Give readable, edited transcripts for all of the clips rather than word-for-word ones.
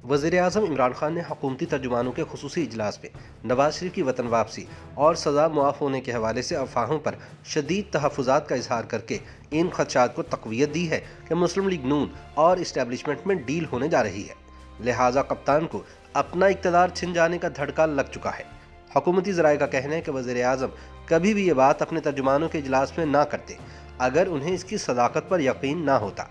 वज़ीर-ए-आज़म इमरान खान ने हुकूमती तर्जुमानों के खुसूसी इजलास में नवाज शरीफ की वतन वापसी और सज़ा मुआफ़ होने के हवाले से अफवाहों पर शदीद तहफ़्फ़ुज़ात का इजहार करके इन ख़दशात को तक़वियत दी है कि मुस्लिम लीग नून और इस्टेब्लिशमेंट में डील होने जा रही है। लिहाजा कप्तान को अपना इक़्तिदार छिन जाने का धड़का लग चुका है। हुकूमती ज़राए का कहना है कि वज़ीर-ए-आज़म कभी भी ये बात अपने तर्जुमानों के इजलास में ना करते अगर उन्हें इसकी सदाकत पर यकीन ना होता।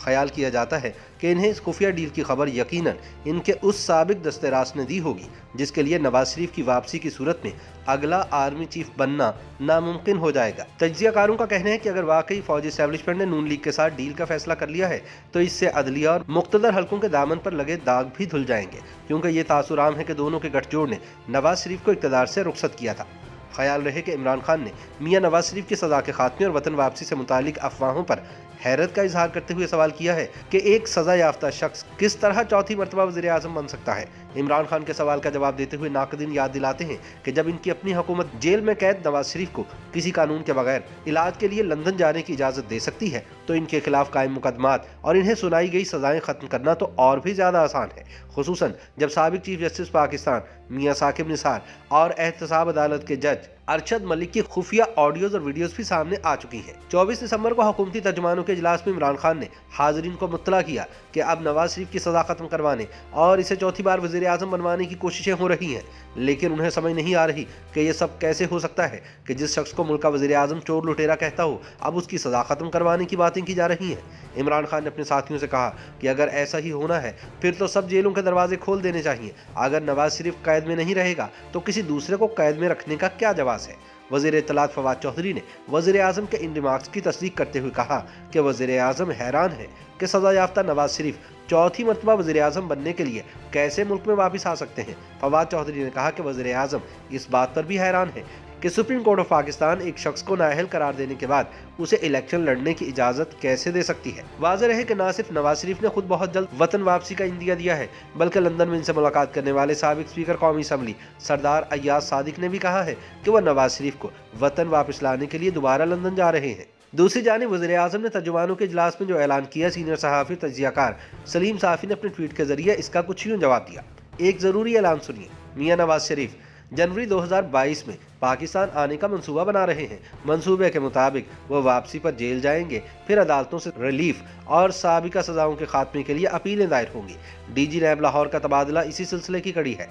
ख्याल किया जाता है कि इन्हें इस खुफिया डील की खबर यकीनन इनके उस साबिक दस्ते रास ने दी होगी जिसके लिए नवाज शरीफ की वापसी की सूरत में अगला आर्मी चीफ बनना नामुमकिन हो जाएगा। तज्जियाकारों का कहना है कि अगर वाकई फौजी एस्टेब्लिशमेंट ने नून लीग के साथ डील का फैसला कर लिया है तो इससे अदलिया और मुख्तदर हलकों के दामन पर लगे दाग भी धुल जाएंगे, क्योंकि ये तासुर आम है कि दोनों के गठजोड़ ने नवाज शरीफ को इक़्तिदार से रुखसत किया था। ख्याल रहे कि इमरान खान ने मियां नवाज शरीफ की सज़ा के खात्मे और वतन वापसी से मुतालिक अफवाहों पर हैरत का इजहार करते हुए सवाल किया है कि एक सज़ा याफ्ता शख्स किस तरह चौथी मरतबा वज़ीर-ए-आज़म बन सकता है। इमरान खान के सवाल का जवाब देते हुए नाक़दीन याद दिलाते हैं कि जब इनकी अपनी हुकूमत जेल में कैद नवाज शरीफ को किसी कानून के बगैर इलाज के लिए लंदन जाने की इजाज़त दे सकती है तो इनके खिलाफ कायम मुकदमात और इन्हें सुनाई गई सज़ाएं ख़त्म करना तो और भी ज़्यादा आसान है, खुसूसन जब साबिक चीफ जस्टिस पाकिस्तान मियां साकिब निसार और एहतसाब अदालत के जज अरशद मलिक की खुफिया ऑडियोज और वीडियोस भी सामने आ चुकी हैं। 24 दिसंबर को हुकूमती तर्जुमानों के इजलास में इमरान खान ने हाज़रीन को मुत्तला किया कि अब नवाज शरीफ की सज़ा ख़त्म करवाने और इसे चौथी बार वज़ीर-ए-आज़म बनवाने की कोशिशें हो रही हैं, लेकिन उन्हें समझ नहीं आ रही कि ये सब कैसे हो सकता है कि जिस शख्स को मुल्क का वज़ीर-ए-आज़म चोर लुटेरा कहता हो अब उसकी सज़ा ख़त्म करवाने की बातें की जा रही हैं। इमरान खान ने अपने साथियों से कहा कि अगर ऐसा ही होना है फिर तो सब जेलों के दरवाजे खोल देने चाहिए। अगर नवाज शरीफ कैद में नहीं रहेगा तो किसी दूसरे को कैद में रखने का क्या जवाब है। वज़ीर इत्तलात फवाद चौधरी ने वज़ीर-ए-आज़म के इन रिमार्क्स की तस्दीक करते हुए कहा कि वज़ीर-ए-आज़म हैरान है कि सज़ा याफ्ता नवाज शरीफ चौथी मरतबा वज़ीर-ए-आज़म बनने के लिए कैसे मुल्क में वापस आ सकते हैं। फवाद चौधरी ने कहा कि वज़ीर-ए-आज़म इस बात पर भी हैरान है कि सुप्रीम कोर्ट ऑफ पाकिस्तान एक शख्स को नाअहल करार देने के बाद उसे इलेक्शन लड़ने की इजाज़त कैसे दे सकती है। वाज़ेह रहे कि न सिर्फ नवाज शरीफ ने खुद बहुत जल्द वतन वापसी का इंदिया दिया है बल्कि लंदन में इनसे मुलाकात करने वाले साबिक स्पीकर कौमी असम्बली सरदार अय्याज सादिक ने भी कहा है कि वह नवाज शरीफ को वतन वापस लाने के लिए दोबारा लंदन जा रहे हैं। दूसरी जानिब वज़ीर-ए-आज़म ने तर्जुमानों के इजलास में जो ऐलान किया, सीनियर सहाफ़ी तज्जियाकार सलीम साफ़ी ने अपने ट्वीट के जरिए इसका कुछ यूँ जवाब दिया। एक ज़रूरी ऐलान सुनिए, मियां नवाज शरीफ जनवरी 2022 में पाकिस्तान आने का मंसूबा बना रहे हैं। मंसूबे के मुताबिक वह वापसी पर जेल जाएंगे, फिर अदालतों से रिलीफ और साबिका सज़ाओं के खात्मे के लिए अपीलें दायर होंगी। डीजी नैब लाहौर का तबादला इसी सिलसिले की कड़ी है,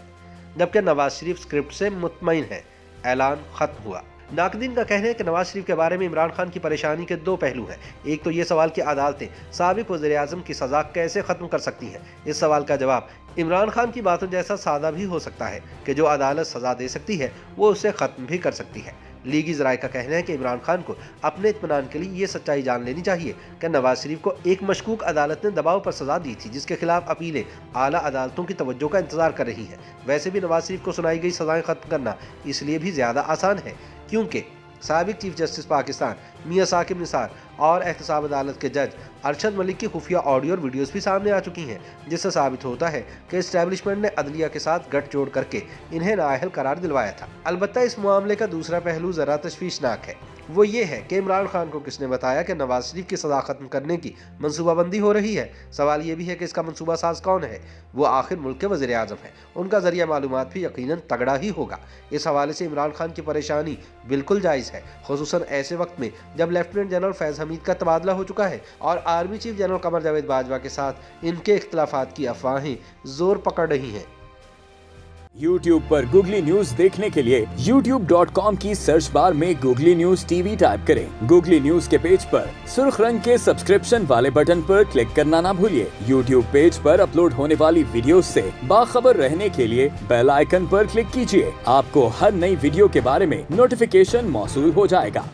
जबकि नवाज शरीफ स्क्रिप्ट से मुतमईन है। ऐलान खत्म हुआ। नाक़दीन का कहना है कि नवाज शरीफ के बारे में इमरान खान की परेशानी के दो पहलू हैं। एक तो ये सवाल कि अदालतें साबिक वज़ीर-ए-आज़म की सज़ा कैसे ख़त्म कर सकती हैं। इस सवाल का जवाब इमरान खान की बातों जैसा सादा भी हो सकता है कि जो अदालत सज़ा दे सकती है वो उसे ख़त्म भी कर सकती है। लीगी ज़राए का कहना है कि इमरान खान को अपने इत्मीनान के लिए ये सच्चाई जान लेनी चाहिए कि नवाज शरीफ को एक मशकूक अदालत ने दबाव पर सज़ा दी थी जिसके खिलाफ अपीलें आला अदालतों की तवज्जो का इंतज़ार कर रही हैं। वैसे भी नवाज शरीफ को सुनाई गई सज़ाएं ख़त्म करना इसलिए भी ज़्यादा आसान है क्योंकि साबिक चीफ जस्टिस पाकिस्तान मियां साकिब निसार और एहतसाब अदालत के जज अरशद मलिक की खुफिया ऑडियो और वीडियोस भी सामने आ चुकी हैं, जिससे साबित होता है कि इस्टेब्लिशमेंट ने अदलिया के साथ गठजोड़ करके इन्हें नाअहल करार दिलवाया था। अलबत्ता इस मामले का दूसरा पहलू ज़रा तशवीशनाक है, वो ये है कि इमरान खान को किसने बताया कि नवाज शरीफ की सज़ा ख़त्म करने की मनसूबाबंदी हो रही है। सवाल ये भी है कि इसका मनसूबा साज कौन है। वो आखिर मुल्क के वज़ीर-ए-आज़म है, उनका ज़रिया मालूमात भी यकीनन तगड़ा ही होगा। इस हवाले से इमरान खान की परेशानी बिल्कुल जायज़ है, खुसूसन ऐसे वक्त में जब लेफ्टिनेंट जनरल फैज़ हमीद का तबादला हो चुका है और army chief general Qamar Javed Bajwa के साथ इनके इख्तिलाफात की अफवाहें जोर पकड़ रही हैं। YouTube पर गूगली न्यूज देखने के लिए youtube.com की सर्च बार में गूगली न्यूज टीवी टाइप करें। गूगली न्यूज के पेज पर सुर्ख रंग के सब्सक्रिप्शन वाले बटन पर क्लिक करना ना भूलिए। YouTube पेज पर अपलोड होने वाली वीडियोस से बाखबर रहने के लिए बेल आइकन पर क्लिक कीजिए। आपको हर नई वीडियो के बारे में नोटिफिकेशन मौसूल हो जाएगा।